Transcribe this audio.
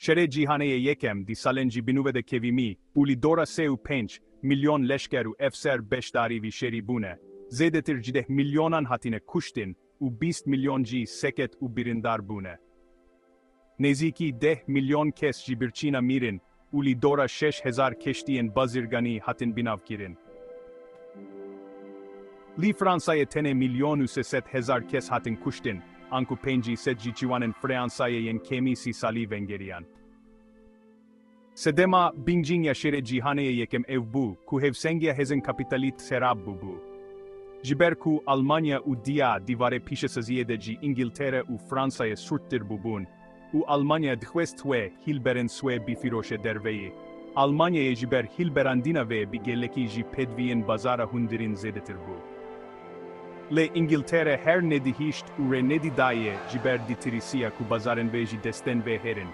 Shere cihaneye yekem di salenci binuvede kevimi, uli dora seu penç, milyon leşkeru efser beşdari vi şeri bune. Zedetir cideh milyonan hatine kuştin, u 20 milyonci seket u birindar bune. Neziki 10 milyon kes jibirçina mirin, uli dora 6000 keştiyen bazirgani hatin binavkirin. Li Fransa'ya tene milyonu seset hezar kes hatin kuştin, anku penci sedji ciwanen Fransa'ya yen kemisi sali vengeriyan. Sedema bingjin yaşere cihaneye yekem evbu, ku hevsengya hezen kapitalit serab bu. Jiber ku Almanya u dia divare pişesaziyedeci İngiltere u Fransa'ya surttir bubun, u Almanya dхвестwe hilberen swe bifiroşe derveyi. Almanya'ya jiber hilberandina ve bigeleki ji pedviyen bazara hundirin zedetir bu. Le İngiltere her nedi hişt u re nedi daye jiber ditirisiya ku bazaren veji desten ve herin.